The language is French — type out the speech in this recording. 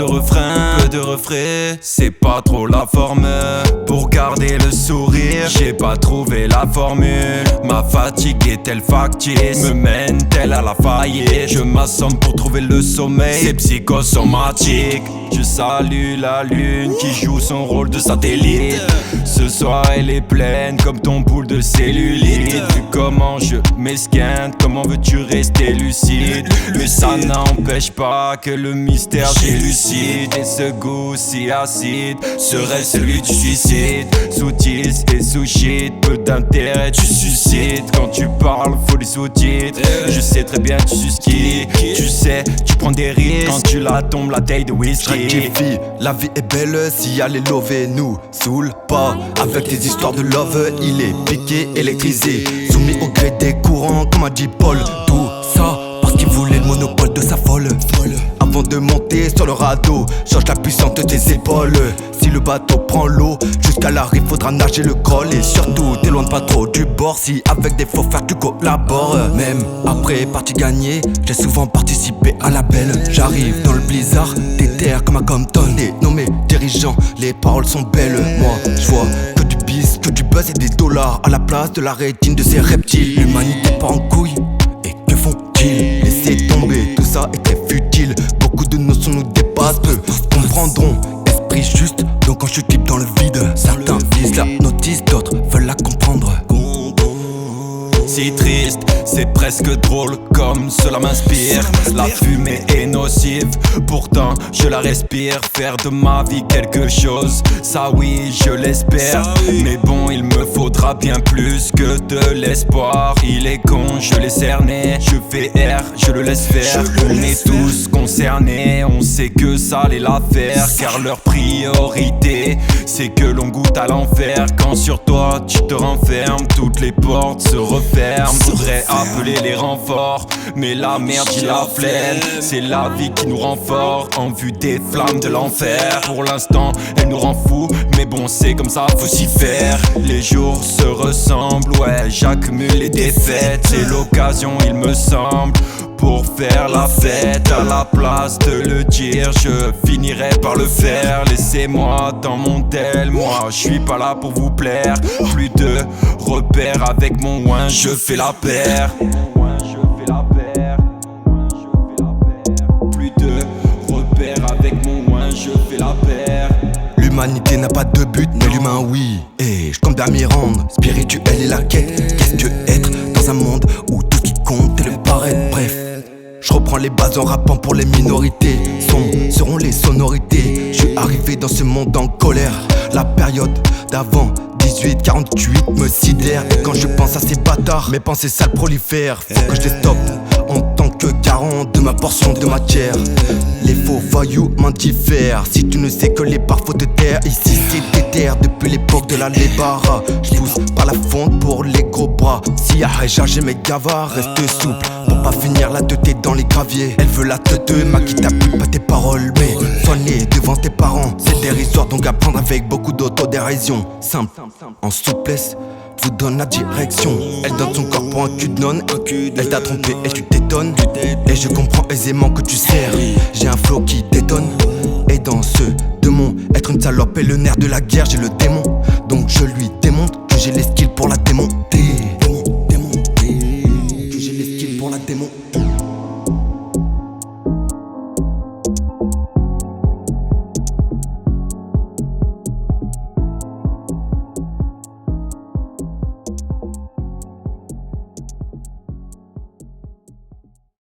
de refrain, peu de refrain. C'est pas trop la forme pour garder le sourire. J'ai pas trouvé la formule. Ma fatigue est-elle factice? Me mène-t-elle à la faillite? Je m'assomme pour trouver le sommeil. C'est psychosomatique. Je salue la lune qui joue son rôle de satellite. Ce soir elle est pleine comme ton boule de cellulite. Vu comment je m'esquinte, comment veux-tu rester lucide? Mais ça n'empêche pas que le mystère j'élucide. Et ce goût si acide serait celui du suicide. Sous tease et sous shit, peu d'intérêt tu suscites. Quand tu parles faut des sous-titres. Je sais très bien tu suces qui. Tu sais tu prends des risques quand tu la tombes la taille de whisky. La vie est belle si elle est lovée. Nous saoule pas avec tes histoires de love. Il est piqué, électrisé, soumis au gré des courants comme a dit Paul. Tout ça parce qu'il voulait le monopole de sa folle. Avant de monter sur le radeau, change la puissance de tes épaules. Si le bateau prend l'eau, jusqu'à la rive faudra nager le col. Et surtout t'éloigne pas trop du bord. Si avec des faux frères tu collabores. Même après partie gagnée, j'ai souvent participé à la belle. J'arrive dans le blizzard, des terres comme à Compton. Et nommé dirigeant, les paroles sont belles. Moi je vois que du bis, que du buzz et des dollars à la place de la rétine de ces reptiles. L'humanité part en couille, et que font-ils? Laissez tomber, tout ça est très futile. Beaucoup de notions nous dépassent, peu comprendront. Esprit juste, donc quand je clip dans le vide. Certains disent la notice, d'autres veulent la comprendre. Si triste, c'est presque drôle comme cela m'inspire. La fumée est nocive, pourtant je la respire. Faire de ma vie quelque chose, ça oui je l'espère. Mais bon il me faudra bien plus que de l'espoir. Il est con, je l'ai cerné, je fais R, je le laisse faire. On est tous concernés, on sait que ça allait la faire. Car leur priorité, c'est que l'on goûte à l'enfer. Quand sur toi tu te renfermes, toutes les portes se referment. Faudrait appeler les renforts, mais la merde j'ai la flemme. C'est la vie qui nous rend forts en vue des flammes de l'enfer. Pour l'instant elle nous rend fous, mais bon c'est comme ça faut s'y faire. Les jours se ressemblent, ouais j'accumule les défaites. C'est l'occasion il me semble pour faire la fête. À la place de le dire, je finirai par le faire. Laissez-moi dans mon tel, moi je suis pas là pour vous plaire. Plus de repères avec mon ouin, je fais la paire. Plus de repères avec mon ouin, je fais la paire. L'humanité n'a pas de but, mais l'humain oui. Et je compte à m'y rendre, spirituel et la quête. Qu'est-ce que être dans un monde où tout ce qui compte est le paraître? Bref, je reprends les bases en rappant pour les minorités. Sombres seront les sonorités. Je suis arrivé dans ce monde en colère. La période d'avant 18-48 me sidère. Et quand je pense à ces bâtards, mes pensées sales prolifèrent. Faut que je les stoppe en tant que garant de ma portion de matière. Les faux voyous m'en diffèrent. Si tu ne sais que les parts faut te taire. Ici c'est des terres depuis l'époque de la lébara. Je pousse par la fonte pour les gros bras. Si à j'ai mes gavards, reste souple pour pas finir la teuté dans les graviers. Elle veut la teuteux, ma qui t'appuie pas tes paroles. Mais soigner devant tes parents, c'est dérisoire. Donc à prendre avec beaucoup d'autodérision. Simple, en souplesse, vous donne la direction. Elle donne son corps pour un cul de nonne. Elle t'a trompé et tu t'étonnes. Et je comprends aisément que tu sers. J'ai un flow qui détonne. Et dans ce de mon être une salope et le nerf de la guerre, j'ai le démon. Donc je